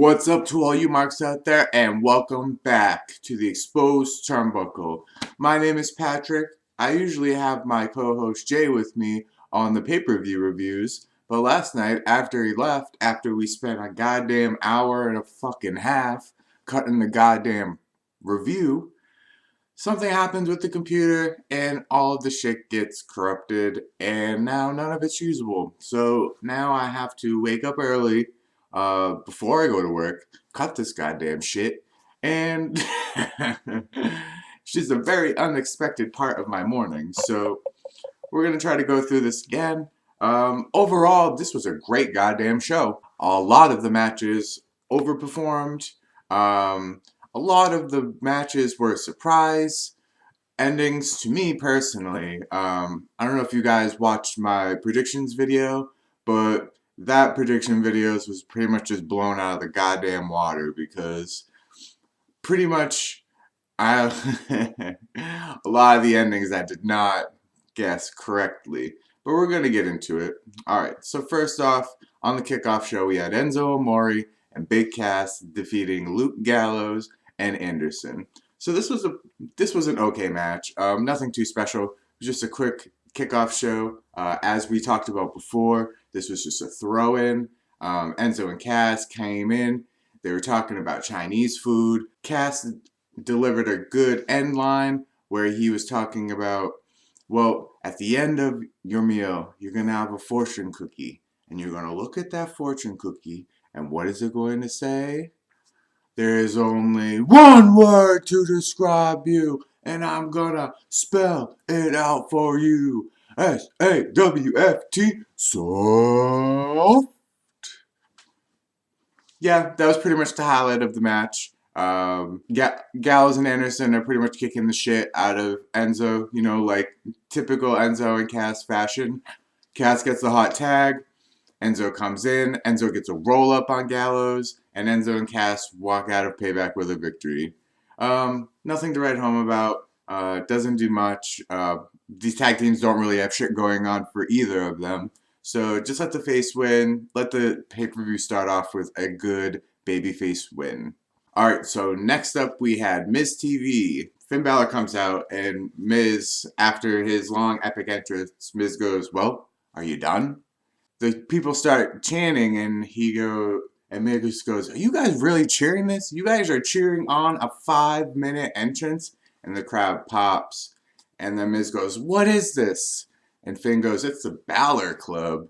What's up to all you marks out there, and welcome back to the Exposed Turnbuckle. My name is Patrick. I usually have my co-host Jay with me on the pay-per-view reviews, but last night after he left, after we spent a goddamn hour and a fucking half cutting the goddamn review, something happens with the computer and all of the shit gets corrupted, and now none of it's usable. So now I have to wake up early before I go to work, cut this goddamn shit, and it's just a very unexpected part of my morning. So we're gonna try to go through this again. Overall, this was a great goddamn show. A lot of the matches overperformed. A lot of the matches were a surprise endings to me personally. I don't know if you guys watched my predictions video, but that prediction videos was pretty much just blown out of the goddamn water because pretty much I a lot of the endings I did not guess correctly. But we're gonna get into it. Alright, so first off, on the kickoff show we had Enzo Amore and Big Cass defeating Luke Gallows and Anderson. So this was an okay match. Nothing too special. It was just a quick kickoff show. As we talked about before, this was just a throw-in. Enzo and Cass came in. They were talking about Chinese food. Cass delivered a good end line where he was talking about, well, at the end of your meal, you're going to have a fortune cookie. And you're going to look at that fortune cookie, and what is it going to say? There is only one word to describe you, and I'm gonna spell it out for you. S-A-W-F-T, soft. Yeah, that was pretty much the highlight of the match. Gallows and Anderson are pretty much kicking the shit out of Enzo, you know, like typical Enzo and Cass fashion. Cass gets the hot tag. Enzo comes in, Enzo gets a roll-up on Gallows, and Enzo and Cass walk out of Payback with a victory. Nothing to write home about. Doesn't do much. These tag teams don't really have shit going on for either of them. So just let the face win. Let the pay-per-view start off with a good babyface win. Alright, so next up we had Miz TV. Finn Balor comes out, and Miz, after his long epic entrance, Miz goes, "Well, are you done?" The people start chanting, and Miz goes, "Are you guys really cheering this? You guys are cheering on a 5-minute entrance?" And the crowd pops. And then Miz goes, "What is this?" And Finn goes, "It's the Balor Club."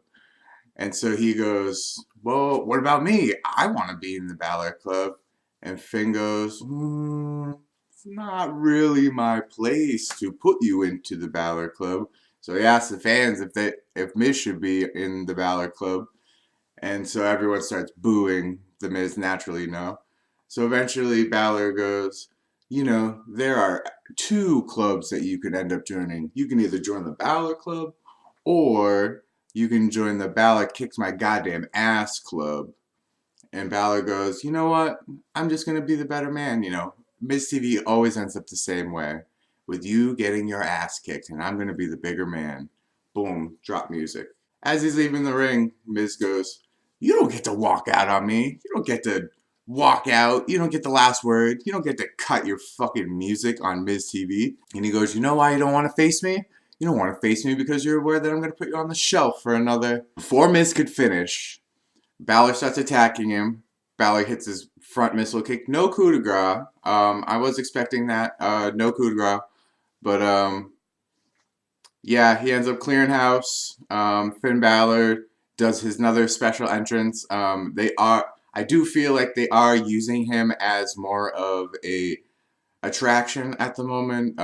And so he goes, "Well, what about me? I want to be in the Balor Club." And Finn goes, "It's not really my place to put you into the Balor Club." So he asked the fans if Miz should be in the Balor Club. And so everyone starts booing the Miz, naturally, no. So eventually Balor goes, "You know, there are 2 clubs that you could end up joining. You can either join the Balor Club, or you can join the Balor Kicks My Goddamn Ass Club." And Balor goes, "You know what? I'm just going to be the better man, you know. Miz TV always ends up the same way, with you getting your ass kicked, and I'm going to be the bigger man." Boom, drop music. As he's leaving the ring, Miz goes, "You don't get to walk out on me. You don't get to walk out. You don't get the last word. You don't get to cut your fucking music on Miz TV." And he goes, "You know why you don't want to face me? You don't want to face me because you're aware that I'm going to put you on the shelf for another." Before Miz could finish, Balor starts attacking him. Balor hits his front missile kick. No coup de grace. I was expecting that. No coup de grace. But, yeah, he ends up clearing house. Finn Balor does his another special entrance. I do feel like they are using him as more of a attraction at the moment.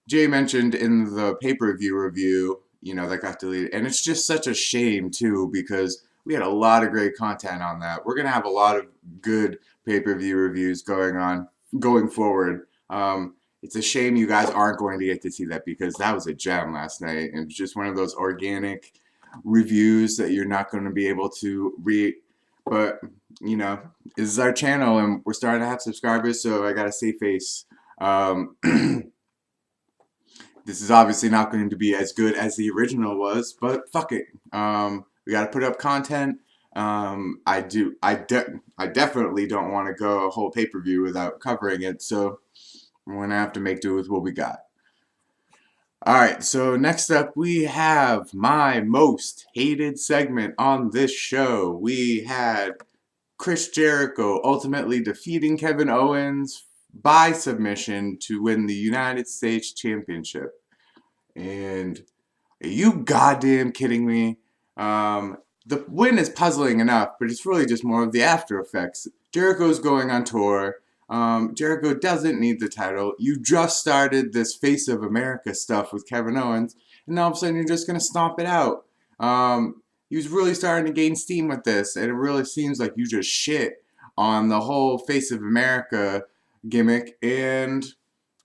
Jay mentioned in the pay-per-view review, you know, that got deleted. And it's just such a shame, too, because we had a lot of great content on that. We're going to have a lot of good pay-per-view reviews going forward. It's a shame you guys aren't going to get to see that, because that was a gem last night. And it was just one of those organic reviews that you're not going to be able to read. But, you know, this is our channel, and we're starting to have subscribers, so I got to save face. This is obviously not going to be as good as the original was, but fuck it. We got to put up content. I definitely don't want to go a whole pay-per-view without covering it, so we're gonna have to make do with what we got. Alright, so next up we have my most hated segment on this show. We had Chris Jericho ultimately defeating Kevin Owens by submission to win the United States Championship. And are you goddamn kidding me? The win is puzzling enough, but it's really just more of the after effects. Jericho's going on tour. Jericho doesn't need the title. You just started this Face of America stuff with Kevin Owens, and all of a sudden you're just going to stomp it out. He was really starting to gain steam with this, and it really seems like you just shit on the whole Face of America gimmick, and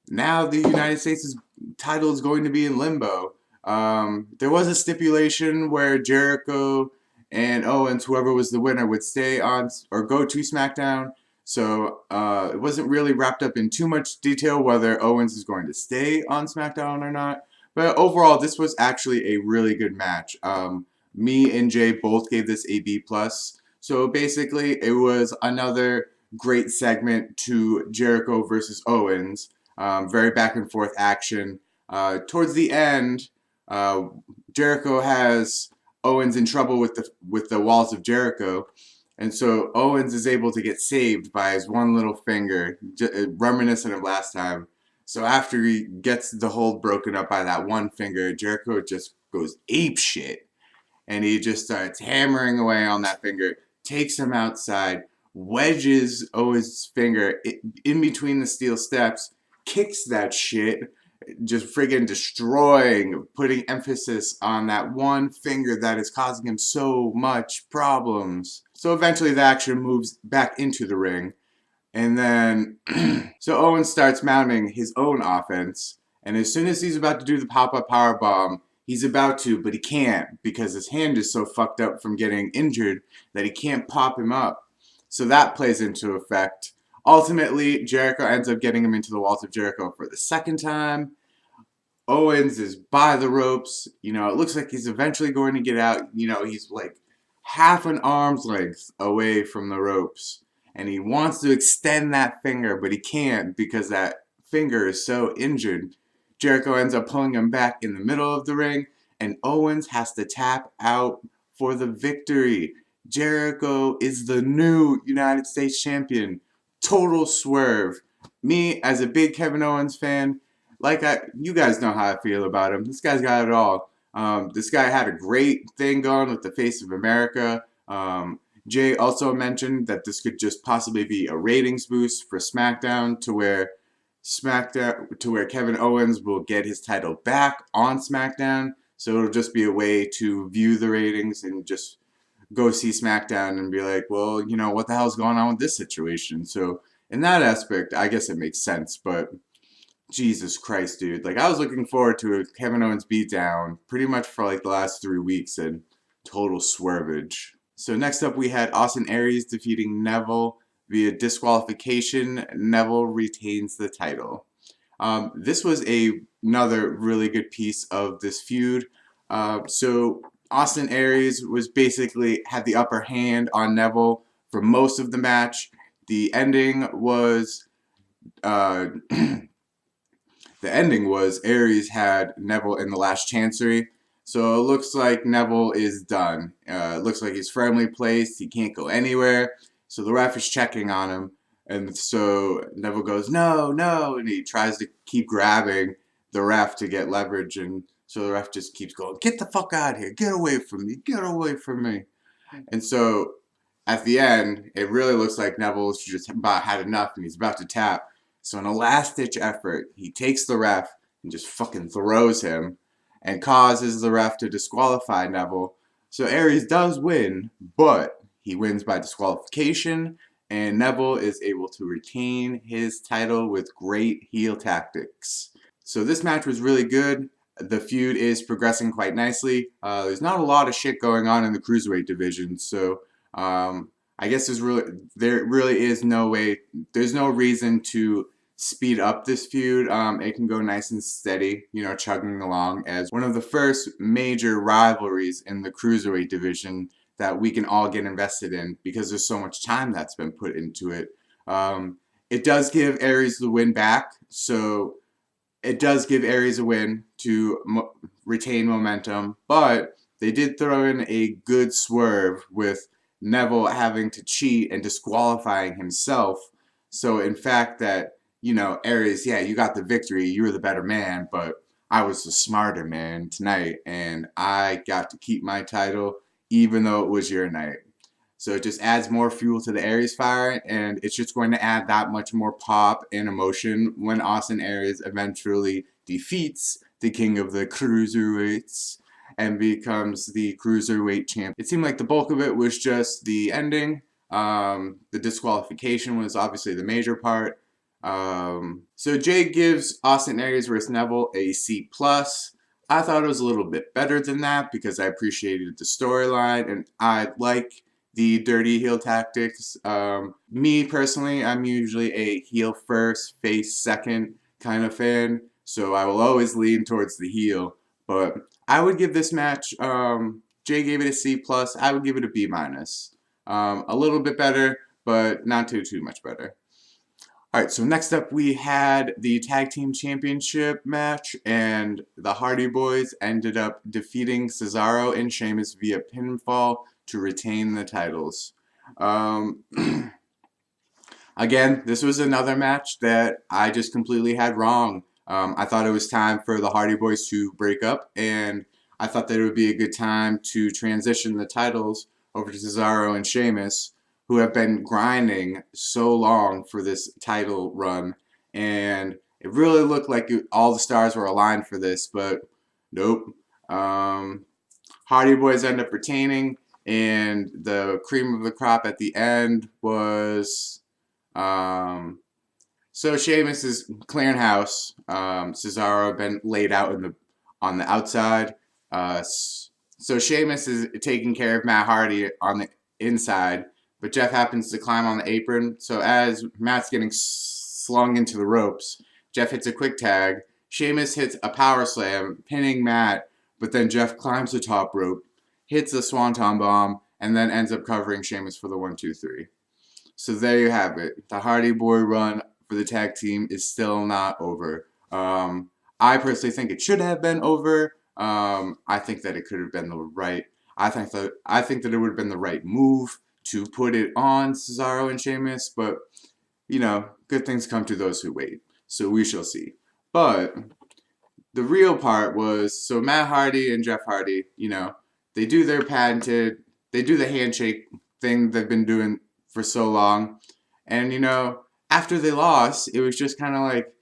now the United States' title is going to be in limbo. There was a stipulation where Jericho and Owens, whoever was the winner, would stay on or go to SmackDown. So it wasn't really wrapped up in too much detail whether Owens is going to stay on SmackDown or not. But overall, this was actually a really good match. Me and Jay both gave this a B+. So basically, it was another great segment to Jericho versus Owens. Very back and forth action. Towards the end, Jericho has Owens in trouble with the walls of Jericho, and so Owens is able to get saved by his one little finger, reminiscent of last time. So after he gets the hold broken up by that one finger, Jericho just goes ape shit, and he just starts hammering away on that finger, takes him outside, wedges Owens' finger in between the steel steps, kicks that shit, just friggin' destroying, putting emphasis on that one finger that is causing him so much problems. So eventually the action moves back into the ring, and then so Owens starts mounting his own offense, and as soon as he's about to do the pop-up powerbomb, he's about to, but he can't because his hand is so fucked up from getting injured that he can't pop him up. So that plays into effect. Ultimately, Jericho ends up getting him into the walls of Jericho for the second time. Owens is by the ropes. You know, it looks like he's eventually going to get out. You know, he's like half an arm's length away from the ropes. And he wants to extend that finger, but he can't because that finger is so injured. Jericho ends up pulling him back in the middle of the ring, and Owens has to tap out for the victory. Jericho is the new United States champion. Total swerve. Me, as a big Kevin Owens fan, you guys know how I feel about him. This guy's got it all. This guy had a great thing going with the Face of America. Jay also mentioned that this could just possibly be a ratings boost for SmackDown to where Kevin Owens will get his title back on SmackDown. So it'll just be a way to view the ratings and just go see SmackDown and be like, well, you know, what the hell's going on with this situation? So in that aspect, I guess it makes sense, but Jesus Christ, dude. Like, I was looking forward to a Kevin Owens beatdown pretty much for like the last 3 weeks, and total swervage. So next up we had Austin Aries defeating Neville via disqualification. Neville retains the title. This was another really good piece of this feud. So Austin Aries was basically had the upper hand on Neville for most of the match. The ending was Aries had Neville in the last chancery. So it looks like Neville is done. It looks like he's firmly placed. He can't go anywhere. So the ref is checking on him. And so Neville goes, no, no. And he tries to keep grabbing the ref to get leverage. And so the ref just keeps going, get the fuck out of here. Get away from me. Get away from me. And so at the end, it really looks like Neville's just about had enough and he's about to tap. So in a last-ditch effort, he takes the ref and just fucking throws him and causes the ref to disqualify Neville. So Aries does win, but he wins by disqualification, and Neville is able to retain his title with great heel tactics. So this match was really good. The feud is progressing quite nicely. There's not a lot of shit going on in the Cruiserweight division, so I guess there really is no way, there's no reason to speed up this feud. It can go nice and steady, you know, chugging along as one of the first major rivalries in the Cruiserweight division. that we can all get invested in because there's so much time that's been put into it. It does give Aries the win back, so it does give Aries a win to retain momentum, but they did throw in a good swerve with Neville having to cheat and disqualifying himself. So in fact that, Aries, yeah, you got the victory, you were the better man, but I was the smarter man tonight, and I got to keep my title even though it was your night. So it just adds more fuel to the Aries fire, and it's just going to add that much more pop and emotion when Austin Aries eventually defeats the king of the cruiserweights and becomes the cruiserweight champ. It seemed like the bulk of it was just the ending. The disqualification was obviously the major part. So Jay gives Austin Aries versus Neville a C+. I thought it was a little bit better than that because I appreciated the storyline and I like the dirty heel tactics. Me personally, I'm usually a heel first, face second kind of fan, so I will always lean towards the heel. But I would give this match, Jay gave it a C+, I would give it a B-. A little bit better, but not too much better. Alright, so next up we had the Tag Team Championship match, and the Hardy Boys ended up defeating Cesaro and Sheamus via pinfall to retain the titles. Again, this was another match that I just completely had wrong. I thought it was time for the Hardy Boys to break up, and I thought that it would be a good time to transition the titles over to Cesaro and Sheamus, who have been grinding so long for this title run, and it really looked like all the stars were aligned for this, but nope. Hardy Boys end up retaining, and the cream of the crop at the end was so Sheamus is clearing house. Cesaro been laid out on the outside. So Sheamus is taking care of Matt Hardy on the inside, but Jeff happens to climb on the apron. So as Matt's getting slung into the ropes, Jeff hits a quick tag. Sheamus hits a power slam, pinning Matt, but then Jeff climbs the top rope, hits a swanton bomb, and then ends up covering Sheamus for the 1-2-3. So there you have it. The Hardy Boy run for the tag team is still not over. I personally think it should have been over. I think that it could have been the right. I think that it would have been the right move to put it on Cesaro and Sheamus, but good things come to those who wait. So we shall see. But the real part was, so Matt Hardy and Jeff Hardy, they do their they do the handshake thing they've been doing for so long. And, after they lost, it was just kind of like,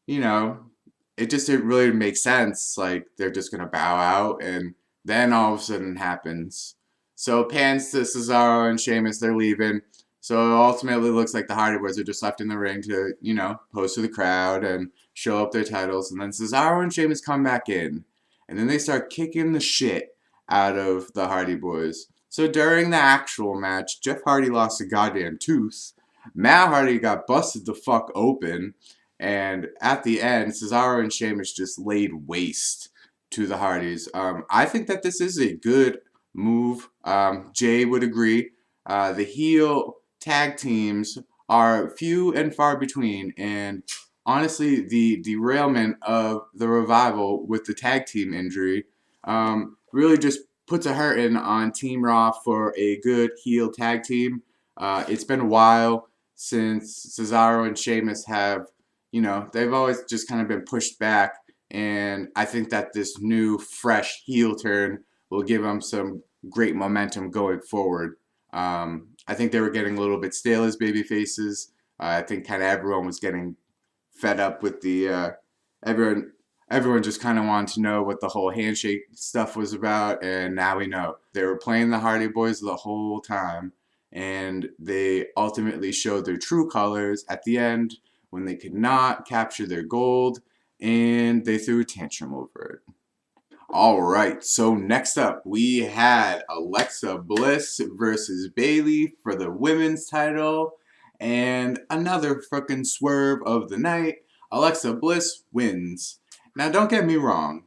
it just didn't really make sense. Like, they're just going to bow out, and then all of a sudden it happens. So it pans to Cesaro and Sheamus, they're leaving. So ultimately it looks like the Hardy Boys are just left in the ring to, pose to the crowd and show up their titles. And then Cesaro and Sheamus come back in. And then they start kicking the shit out of the Hardy Boys. So during the actual match, Jeff Hardy lost a goddamn tooth. Matt Hardy got busted the fuck open. And at the end, Cesaro and Sheamus just laid waste to the Hardys. I think that this is a good move. Jay would agree. The heel tag teams are few and far between, and honestly, the derailment of the Revival with the tag team injury really just puts a hurting on Team Raw for a good heel tag team. It's been a while since Cesaro and Sheamus have, they've always just kind of been pushed back, and I think that this new, fresh heel turn will give them some great momentum going forward. I think they were getting a little bit stale as baby faces. I think kind of everyone was getting fed up with the everyone just kind of wanted to know what the whole handshake stuff was about, and now we know. They were playing the Hardy Boys the whole time, and they ultimately showed their true colors at the end when they could not capture their gold, and they threw a tantrum over it. Alright, so next up we had Alexa Bliss versus Bayley for the women's title, and another frickin' swerve of the night. Alexa Bliss wins. Now don't get me wrong,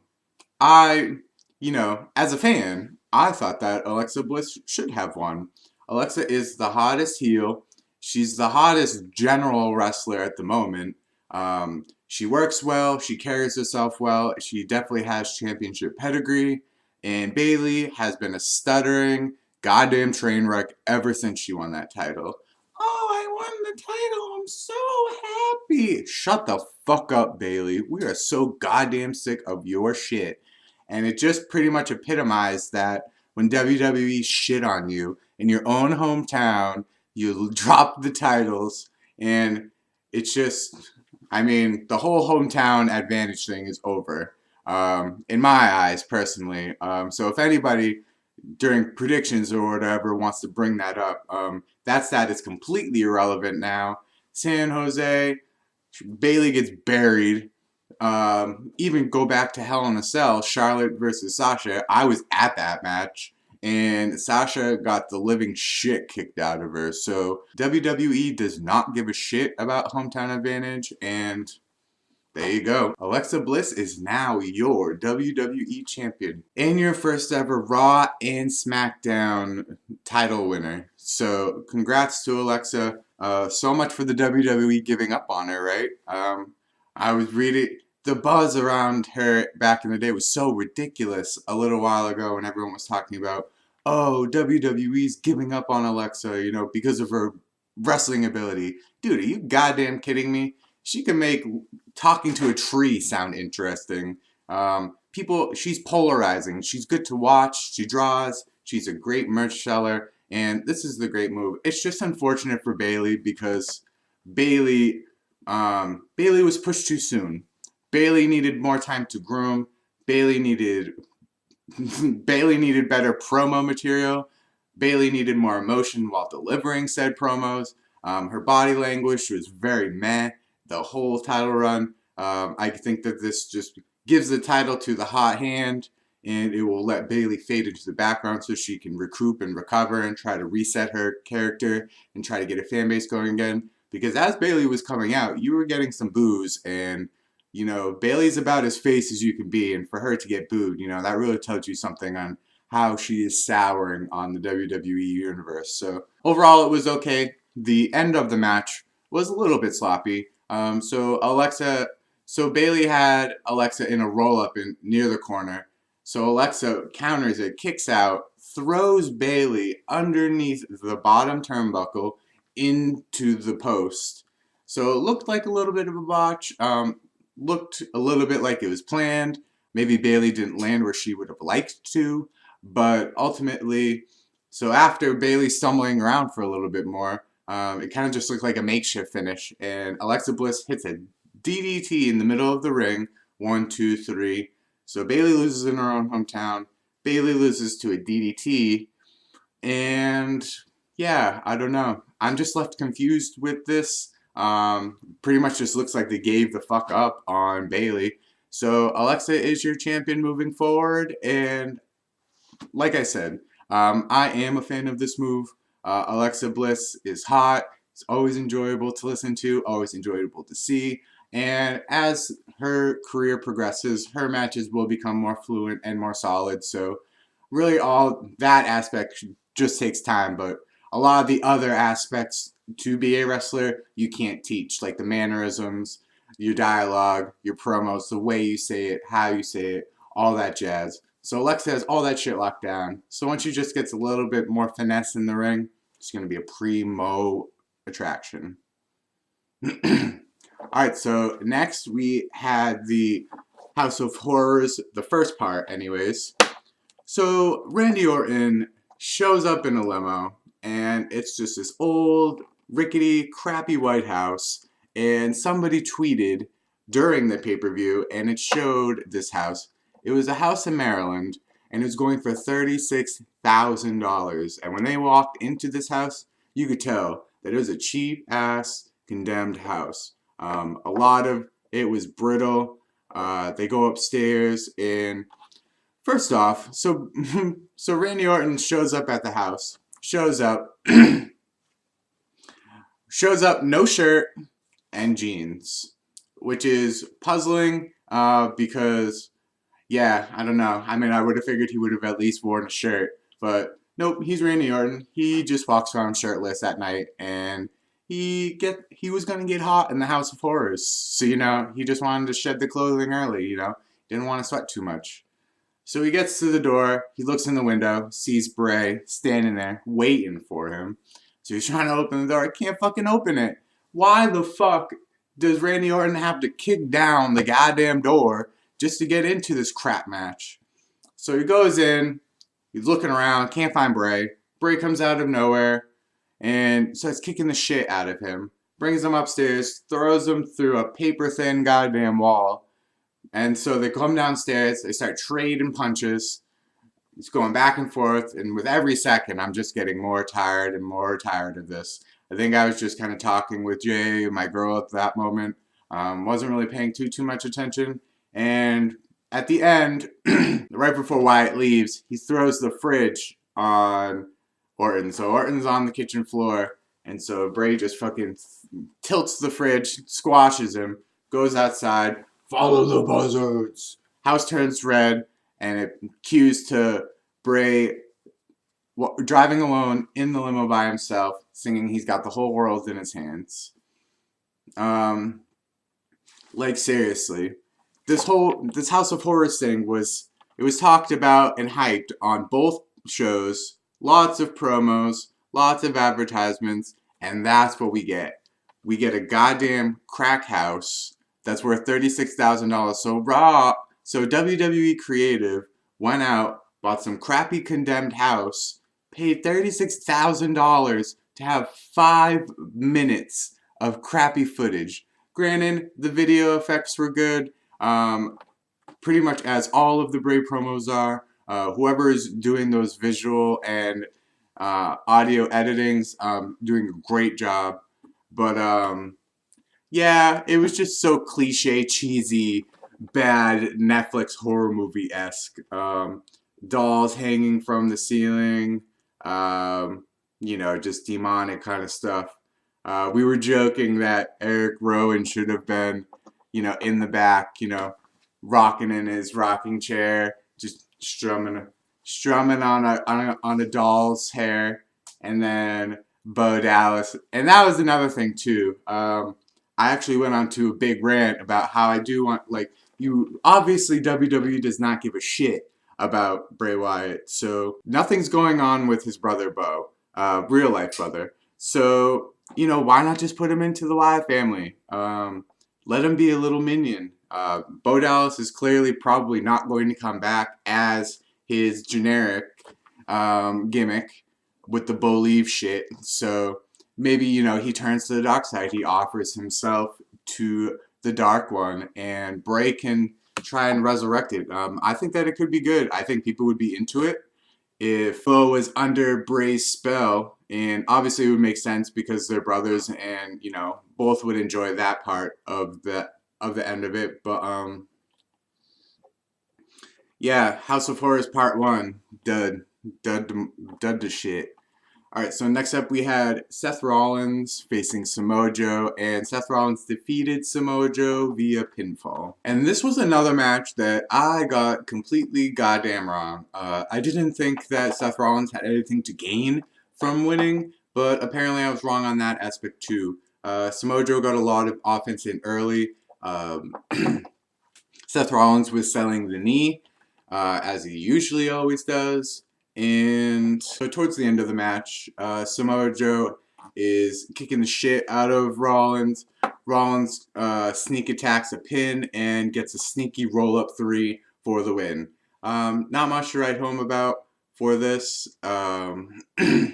as a fan, I thought that Alexa Bliss should have won. Alexa is the hottest heel. She's the hottest general wrestler at the moment. She works well. She carries herself well. She definitely has championship pedigree. And Bayley has been a stuttering goddamn train wreck ever since she won that title. Oh, I won the title. I'm so happy. Shut the fuck up, Bayley. We are so goddamn sick of your shit. And it just pretty much epitomized that when WWE shit on you in your own hometown, you drop the titles, and it's just, I mean, the whole hometown advantage thing is over, in my eyes, personally. So if anybody during predictions or whatever wants to bring that up, that is completely irrelevant now. San Jose, Bayley gets buried. Even go back to Hell in a Cell, Charlotte versus Sasha. I was at that match, and Sasha got the living shit kicked out of her. So WWE does not give a shit about hometown advantage, and there you go. Alexa Bliss is now your WWE champion and your first ever Raw and SmackDown title winner. So congrats to Alexa. So much for the WWE giving up on her, right? I was reading, the buzz around her back in the day was so ridiculous a little while ago when everyone was talking about, oh, WWE's giving up on Alexa, you know, because of her wrestling ability. Dude, are you goddamn kidding me? She can make talking to a tree sound interesting. She's polarizing. She's good to watch. She draws. She's a great merch seller. And this is the great move. It's just unfortunate for Bayley because Bayley was pushed too soon. Bayley needed more time to groom. Bayley needed better promo material. Bayley needed more emotion while delivering said promos. Her body language was very meh the whole title run. I think that this just gives the title to the hot hand, and it will let Bayley fade into the background so she can recoup and recover and try to reset her character and try to get a fan base going again. Because as Bayley was coming out, you were getting some boos, and you know, Bayley's about as face as you can be, and for her to get booed, you know, that really tells you something on how she is souring on the WWE universe. So overall, it was okay. The end of the match was a little bit sloppy. So Bayley had Alexa in a roll-up near the corner. So Alexa counters it, kicks out, throws Bayley underneath the bottom turnbuckle into the post. So it looked like a little bit of a botch. Looked a little bit like it was planned. Maybe Bayley didn't land where she would have liked to. But ultimately, so after Bayley stumbling around for a little bit more, it kind of just looked like a makeshift finish. And Alexa Bliss hits a DDT in the middle of the ring. 1, 2, 3. So Bayley loses in her own hometown. Bayley loses to a DDT. And yeah, I don't know. I'm just left confused with this. Pretty much just looks like they gave the fuck up on Bayley. So Alexa is your champion moving forward. And like I said, I am a fan of this move. Alexa Bliss is hot. It's always enjoyable to listen to, always enjoyable to see. And as her career progresses, her matches will become more fluent and more solid. So really all that aspect just takes time. But a lot of the other aspects to be a wrestler, you can't teach. Like the mannerisms, your dialogue, your promos, the way you say it, how you say it, all that jazz. So Alexa has all that shit locked down. So once she just gets a little bit more finesse in the ring, it's going to be a primo attraction. Alright, so next we had the House of Horrors, the first part anyways. So Randy Orton shows up in a limo, and it's just this old, rickety, crappy White House, and somebody tweeted during the pay-per-view, and it showed this house. It was a house in Maryland, and it was going for $36,000. And when they walked into this house, you could tell that it was a cheap-ass, condemned house. A lot of it was brittle. They go upstairs, and first off, so Randy Orton shows up at the house. Shows up, no shirt and jeans, which is puzzling because Yeah, I don't know. I mean, I would have figured he would have at least worn a shirt, but nope, he's Randy Orton. He just walks around shirtless at night, and he was gonna get hot in the House of Horrors. So he just wanted to shed the clothing early. Didn't want to sweat too much. So he gets to the door. He looks in the window, sees Bray standing there waiting for him. So he's trying to open the door. I can't fucking open it. Why the fuck does Randy Orton have to kick down the goddamn door just to get into this crap match? So he goes in. He's looking around. Can't find Bray. Bray comes out of nowhere and starts kicking the shit out of him. Brings him upstairs. Throws him through a paper-thin goddamn wall. And so they come downstairs, they start trading punches. It's going back and forth, and with every second, I'm just getting more tired and more tired of this. I think I was just kind of talking with Jay, my girl, at that moment. Wasn't really paying too much attention. And at the end, right before Wyatt leaves, he throws the fridge on Orton. So Orton's on the kitchen floor, and so Bray just fucking tilts the fridge, squashes him, goes outside. Follow the buzzards. House turns red, and it cues to Bray driving alone in the limo by himself, singing "He's Got the Whole World in His Hands." Seriously, this House of Horrors thing was talked about and hyped on both shows. Lots of promos, lots of advertisements, and that's what we get. We get a goddamn crack house that's worth $36,000. So WWE Creative went out, bought some crappy condemned house, paid $36,000 to have 5 minutes of crappy footage. Granted, the video effects were good, pretty much as all of the Bray promos are. Whoever is doing those visual and audio editings, doing a great job. But yeah, it was just so cliche, cheesy, bad Netflix horror movie-esque. Dolls hanging from the ceiling, just demonic kind of stuff. We were joking that Eric Rowan should have been, in the back, rocking in his rocking chair, just strumming on a doll's hair, and then Bo Dallas. And that was another thing too. I actually went on to a big rant about how I do want, obviously WWE does not give a shit about Bray Wyatt, so nothing's going on with his brother Bo, real life brother. So, why not just put him into the Wyatt family? Let him be a little minion. Bo Dallas is clearly probably not going to come back as his generic gimmick with the Believe shit, so maybe, he turns to the dark side. He offers himself to the Dark One, and Bray can try and resurrect it. I think that it could be good. I think people would be into it if Bo was under Bray's spell, and obviously it would make sense because they're brothers, and, both would enjoy that part of the end of it. But, yeah, House of Horrors Part 1, dud the shit. Alright, so next up we had Seth Rollins facing Samoa Joe, and Seth Rollins defeated Samoa Joe via pinfall. And this was another match that I got completely goddamn wrong. I didn't think that Seth Rollins had anything to gain from winning, but apparently I was wrong on that aspect too. Samoa Joe got a lot of offense in early. Seth Rollins was selling the knee, as he usually always does. And so towards the end of the match, Samoa Joe is kicking the shit out of Rollins. Rollins sneak attacks a pin and gets a sneaky roll-up 3 for the win. Not much to write home about for this. It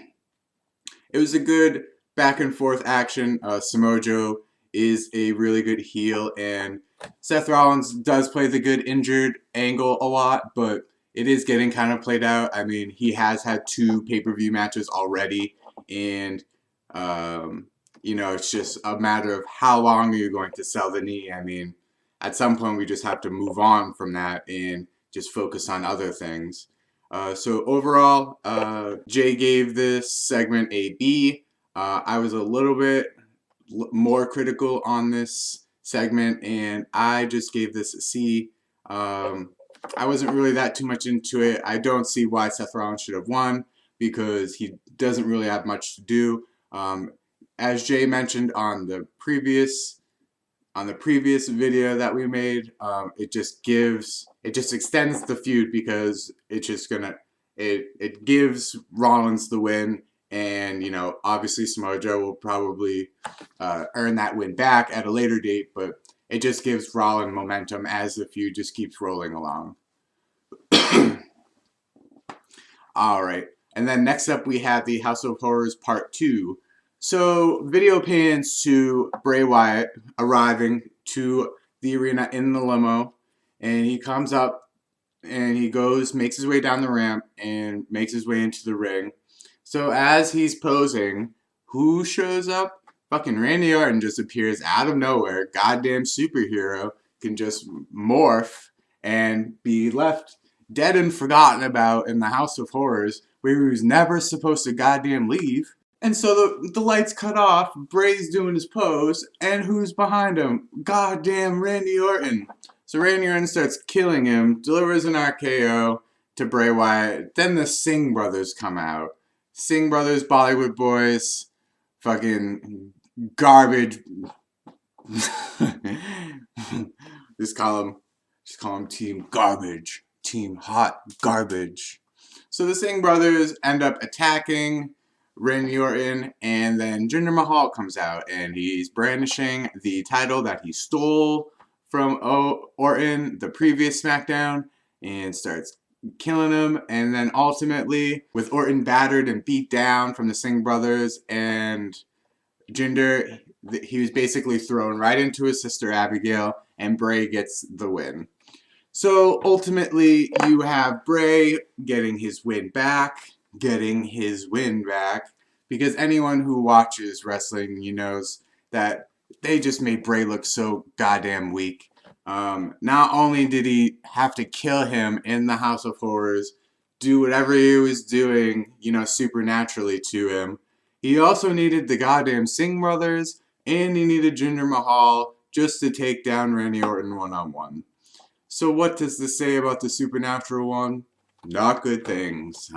was a good back and forth action. Samoa Joe is a really good heel, and Seth Rollins does play the good injured angle a lot, but it is getting kind of played out. I mean, he has had 2 pay-per-view matches already, and, it's just a matter of how long are you going to sell the knee. I mean, at some point we just have to move on from that and just focus on other things. So overall, Jay gave this segment a B. I was a little bit more critical on this segment, and I just gave this a C. I wasn't really that too much into it. I don't see why Seth Rollins should have won because he doesn't really have much to do. As Jay mentioned on the previous video that we made, it just extends the feud because it gives Rollins the win, and obviously Samoa Joe will probably earn that win back at a later date, but it just gives Rollins momentum as the feud just keeps rolling along. All right, and then next up we have the House of Horrors Part 2. So, video pans to Bray Wyatt arriving to the arena in the limo, and he comes up and he makes his way down the ramp and makes his way into the ring. So, as he's posing, who shows up? Fucking Randy Orton just appears out of nowhere. Goddamn superhero can just morph and be left dead and forgotten about in the House of Horrors, where he was never supposed to goddamn leave. And so the lights cut off, Bray's doing his pose, and who's behind him? Goddamn Randy Orton. So Randy Orton starts killing him, delivers an RKO to Bray Wyatt. Then the Singh brothers come out. Singh brothers, Bollywood boys, fucking garbage. just call them Team Garbage. Team Hot Garbage. So the Singh brothers end up attacking Randy Orton, and then Jinder Mahal comes out, and he's brandishing the title that he stole from Orton the previous SmackDown, and starts killing him. And then ultimately, with Orton battered and beat down from the Singh brothers and Jinder, he was basically thrown right into his sister Abigail, and Bray gets the win. So ultimately, you have Bray getting his win back, because anyone who watches wrestling, knows that they just made Bray look so goddamn weak. Not only did he have to kill him in the House of Horrors, do whatever he was doing, supernaturally to him, he also needed the goddamn Singh brothers, and he needed Jinder Mahal just to take down Randy Orton one-on-one. So what does this say about the Supernatural one? Not good things.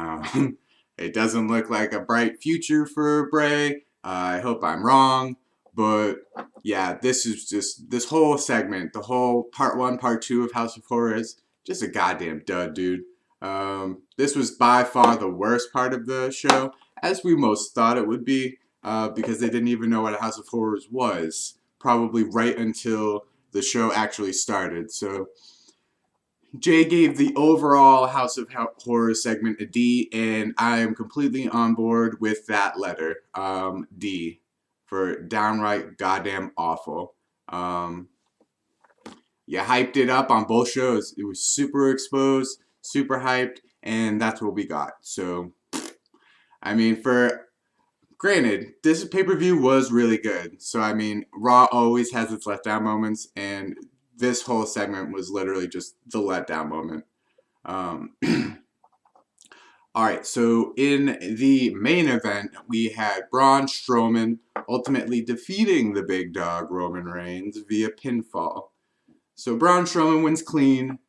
It doesn't look like a bright future for Bray. I hope I'm wrong. But yeah, this whole segment, the whole part 1, part 2 of House of Horrors, just a goddamn dud, dude. This was by far the worst part of the show, as we most thought it would be, because they didn't even know what a House of Horrors was, probably right until the show actually started. So Jay gave the overall House of Horrors segment a D, and I am completely on board with that letter, D, for downright goddamn awful. You hyped it up on both shows. It was super exposed, super hyped, and that's what we got. So, granted, this pay-per-view was really good. So, Raw always has its letdown moments, and this whole segment was literally just the letdown moment. Alright, so in the main event, we had Braun Strowman ultimately defeating the big dog Roman Reigns via pinfall. So Braun Strowman wins clean.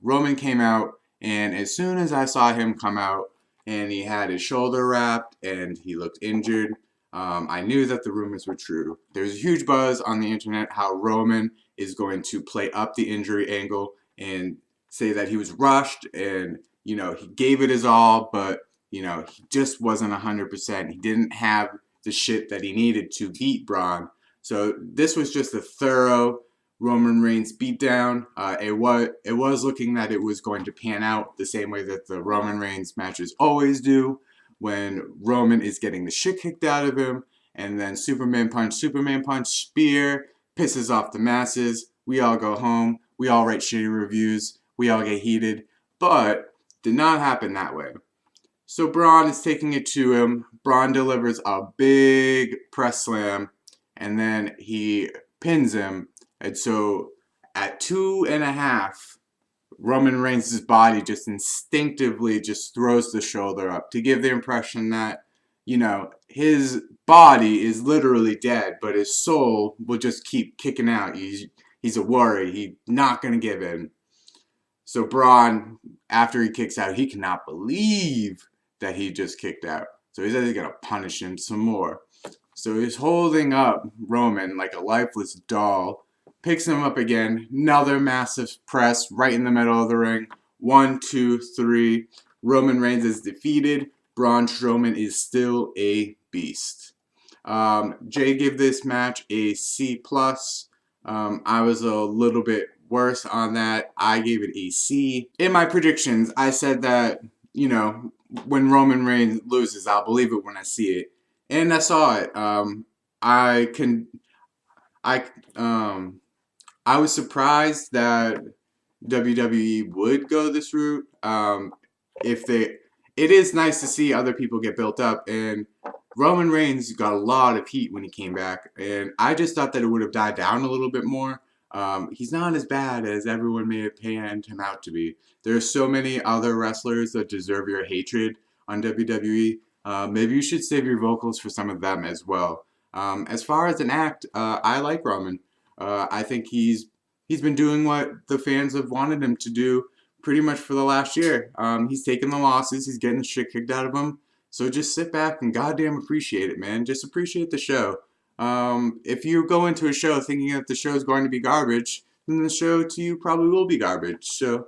Roman came out, and as soon as I saw him come out, and he had his shoulder wrapped, and he looked injured, I knew that the rumors were true. There's a huge buzz on the internet how Roman is going to play up the injury angle and say that he was rushed and, he gave it his all, but, he just wasn't 100%. He didn't have the shit that he needed to beat Braun. So this was just a thorough Roman Reigns beatdown. It was looking that it was going to pan out the same way that the Roman Reigns matches always do, when Roman is getting the shit kicked out of him, and then Superman punch, spear, pisses off the masses. We all go home. We all write shitty reviews. We all get heated. But did not happen that way. So Braun is taking it to him. Braun delivers a big press slam, and then he pins him. And so at 2.5, Roman Reigns' body just instinctively just throws the shoulder up to give the impression that, his body is literally dead, but his soul will just keep kicking out. He's a warrior. He's not going to give in. So Braun, after he kicks out, he cannot believe that he just kicked out. So he says he's going to punish him some more. So he's holding up Roman like a lifeless doll. Picks him up again. Another massive press right in the middle of the ring. 1, 2, 3. Roman Reigns is defeated. Braun Strowman is still a beast. Jay gave this match a C+. I was a little bit worse on that. I gave it a C. In my predictions, I said that, you know, when Roman Reigns loses, I'll believe it when I see it. And I saw it. I was surprised that WWE would go this route. It is nice to see other people get built up, and Roman Reigns got a lot of heat when he came back, and I just thought that it would have died down a little bit more. He's not as bad as everyone may have panned him out to be. There are so many other wrestlers that deserve your hatred on WWE. Maybe you should save your vocals for some of them as well. As far as an act, I like Roman. I think he's been doing what the fans have wanted him to do pretty much for the last year. He's taking the losses. He's getting the shit kicked out of him. So just sit back and goddamn appreciate it, man. Just appreciate the show. If you go into a show thinking that the show is going to be garbage, then the show to you probably will be garbage. So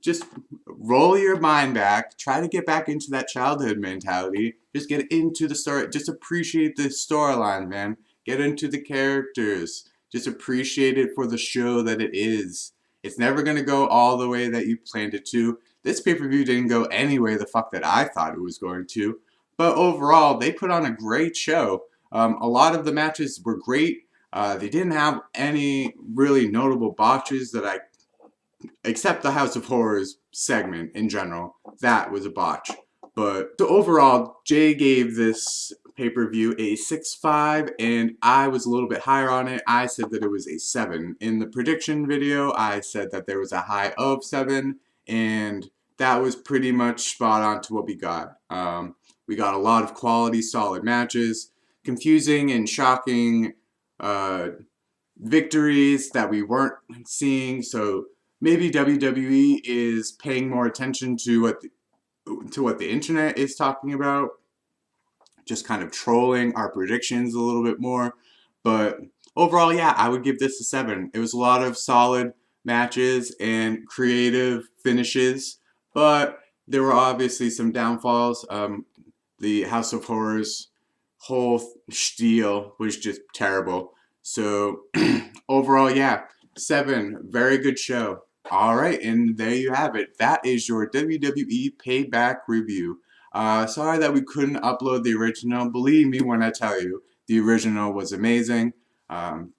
just roll your mind back. Try to get back into that childhood mentality. Just get into the story. Just appreciate the storyline, man. Get into the characters. Just appreciate it for the show that it is. It's never going to go all the way that you planned it to. This pay-per-view didn't go any way the fuck that I thought it was going to. But overall, they put on a great show. A lot of the matches were great. They didn't have any really notable botches that except the House of Horrors segment in general. That was a botch. But so overall, Jay gave this pay-per-view a 6.5, and I was a little bit higher on it. I said that it was a 7. In the prediction video, I said that there was a high of 7, and that was pretty much spot on to what we got. We got a lot of quality, solid matches, confusing and shocking victories that we weren't seeing. So maybe WWE is paying more attention to what the internet is talking about, just kind of trolling our predictions a little bit more. But overall, yeah, I would give this a 7. It was a lot of solid matches and creative finishes, but there were obviously some downfalls. The House of Horrors whole spiel was just terrible. So overall, yeah, 7. Very good show. All right, and there you have it. That is your WWE Payback review. Sorry that we couldn't upload the original. Believe me when I tell you, the original was amazing.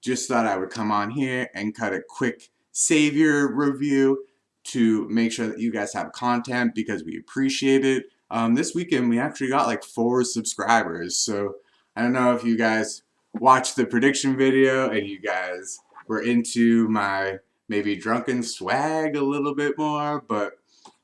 Just thought I would come on here and cut a quick Savior review to make sure that you guys have content because we appreciate it. This weekend we actually got like 4 subscribers, so I don't know if you guys watched the prediction video and you guys were into my maybe drunken swag a little bit more, but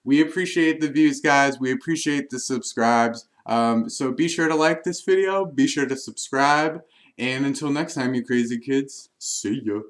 we appreciate the views, guys. We appreciate the subscribes. So be sure to like this video, be sure to subscribe, and until next time, you crazy kids, see ya.